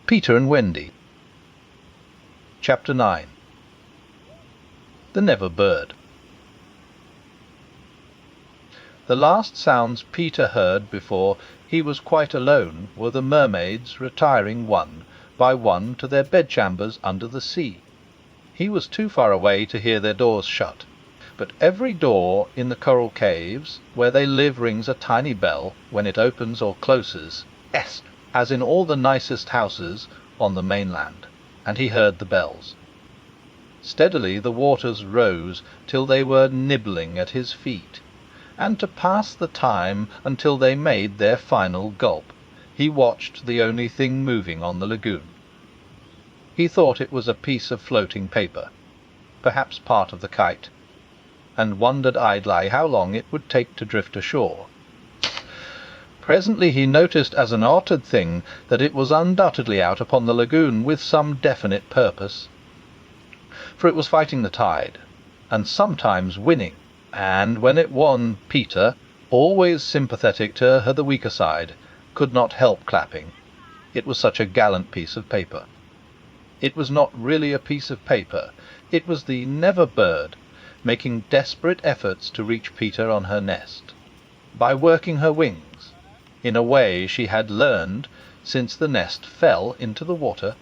Peter and Wendy. Chapter 9. The Never Bird. The last sounds Peter heard before he was quite alone were the mermaids retiring one by one to their bedchambers under the sea. He was too far away to hear their doors shut, but every door in the coral caves where they live rings a tiny bell when it opens or closes, as in all the nicest houses on the mainland, and he heard the bells. Steadily the waters rose till they were nibbling at his feet, and to pass the time until they made their final gulp, he watched the only thing moving on the lagoon. He thought it was a piece of floating paper, perhaps part of the kite, and wondered idly how long it would take to drift ashore. Presently he noticed as an odd thing that it was undoubtedly out upon the lagoon with some definite purpose, for it was fighting the tide, and sometimes winning, and when it won, Peter, always sympathetic to the weaker side, could not help clapping. It was such a gallant piece of paper. It was not really a piece of paper. It was the Never Bird, making desperate efforts to reach Peter on her nest, by working her wings, in a way she had learned since the nest fell into the water.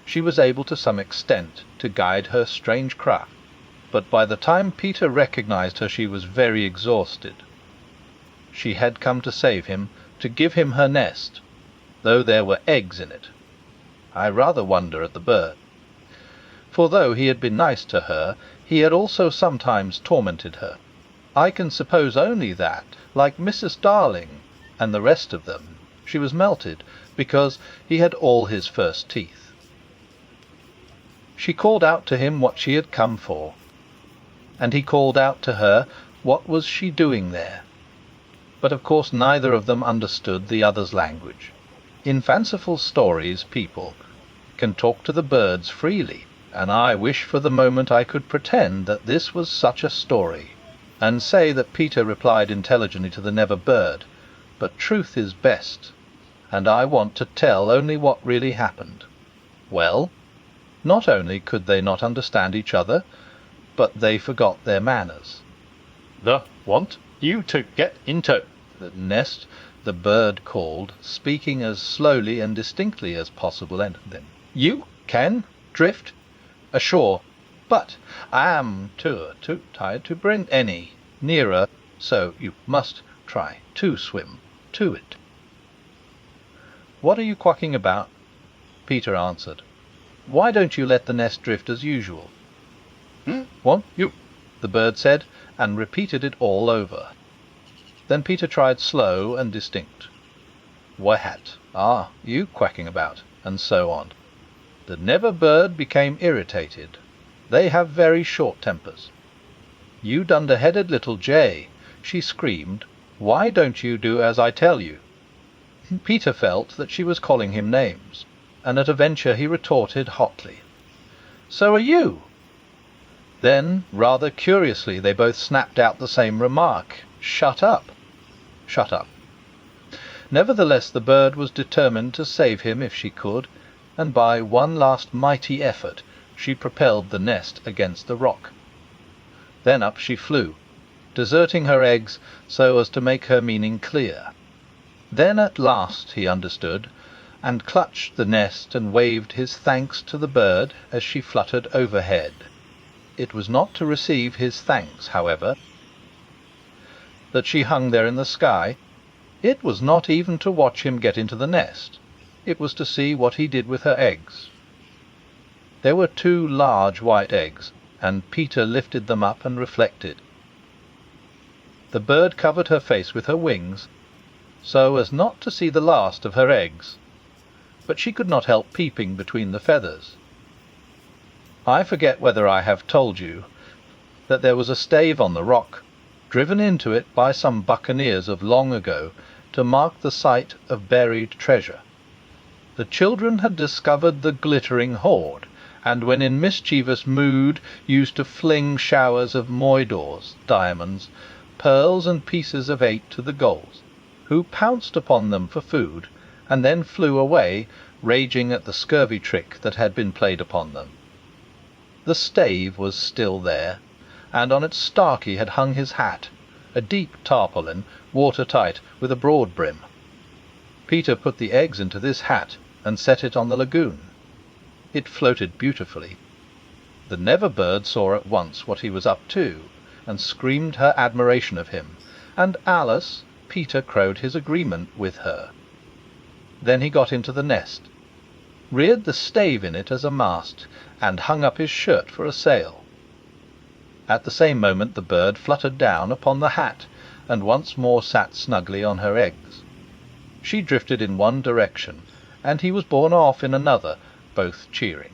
She was able to some extent to guide her strange craft, but by the time Peter recognized her she was very exhausted. She had come to save him, to give him her nest, though there were eggs in it. I rather wonder at the bird, for though he had been nice to her, he had also sometimes tormented her. I can suppose only that, like Mrs. Darling and the rest of them, she was melted because he had all his first teeth. She called out to him what she had come for, and he called out to her what was she doing there. But of course neither of them understood the other's language. In fanciful stories people can talk to the birds freely, and I wish for the moment I could pretend that this was such a story, and say that Peter replied intelligently to the Never Bird, but truth is best, and I want to tell only what really happened. Well, not only could they not understand each other, but they forgot their manners. "The want you to get into the nest," the bird called, speaking as slowly and distinctly as possible, and then, "You can drift ashore, but I am too tired to bring any nearer, so you must try to swim to it." "What are you quacking about?" Peter answered. "Why don't you let the nest drift as usual?" "Want you," the bird said, and repeated it all over. Then Peter tried slow and distinct. "What are you quacking about?" and so on. The Never Bird became irritated. They have very short tempers. "You dunder-headed little jay," she screamed, "why don't you do as I tell you?" Peter felt that she was calling him names, and at a venture he retorted hotly, "So are you." Then, rather curiously, they both snapped out the same remark, "Shut up." Shut up. Nevertheless, the bird was determined to save him if she could, and by one last mighty effort she propelled the nest against the rock. Then up she flew, deserting her eggs so as to make her meaning clear. Then at last he understood, and clutched the nest and waved his thanks to the bird as she fluttered overhead. It was not to receive his thanks, however, that she hung there in the sky. It was not even to watch him get into the nest. It was to see what he did with her eggs. There were 2 large white eggs, and Peter lifted them up and reflected. The bird covered her face with her wings, so as not to see the last of her eggs, but she could not help peeping between the feathers. I forget whether I have told you that there was a stave on the rock, driven into it by some buccaneers of long ago, to mark the site of buried treasure. The children had discovered the glittering hoard, and when in mischievous mood used to fling showers of moidores, diamonds, pearls and pieces of 8 to the gulls, who pounced upon them for food, and then flew away raging at the scurvy trick that had been played upon them. The stave was still there, and on its starkey had hung his hat, a deep tarpaulin, watertight, with a broad brim. Peter put the eggs into this hat and set it on the lagoon. It floated beautifully. The Never-bird saw at once what he was up to, and screamed her admiration of him, and Alice, Peter crowed his agreement with her. Then he got into the nest, reared the stave in it as a mast, and hung up his shirt for a sail. At the same moment the bird fluttered down upon the hat, and once more sat snugly on her eggs. She drifted in one direction, and he was borne off in another, both cheering.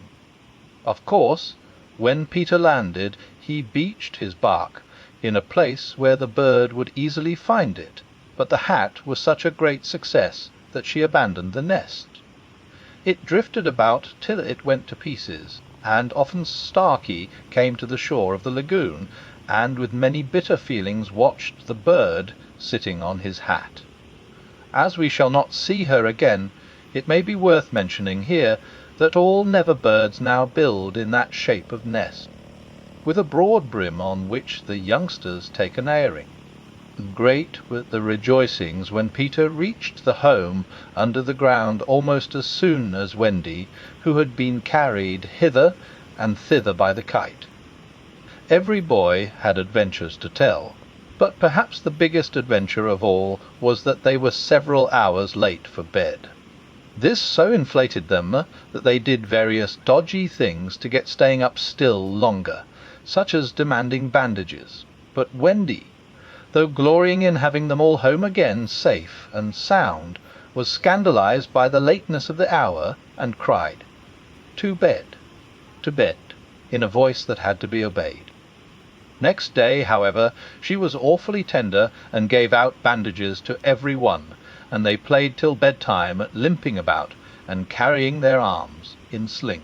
Of course, when Peter landed, he beached his bark in a place where the bird would easily find it, but the hat was such a great success that she abandoned the nest. It drifted about till it went to pieces, and often Starkey came to the shore of the lagoon, and with many bitter feelings watched the bird sitting on his hat. As we shall not see her again, it may be worth mentioning here that all Never-birds now build in that shape of nest, with a broad brim on which the youngsters take an airing. Great were the rejoicings when Peter reached the home under the ground almost as soon as Wendy, who had been carried hither and thither by the kite. Every boy had adventures to tell, but perhaps the biggest adventure of all was that they were several hours late for bed. This so inflated them that they did various dodgy things to get staying up still longer, such as demanding bandages. But Wendy, though glorying in having them all home again safe and sound, was scandalized by the lateness of the hour, and cried, "To bed, to bed," in a voice that had to be obeyed. Next day, however, she was awfully tender, and gave out bandages to every one, and they played till bedtime at limping about and carrying their arms in slings.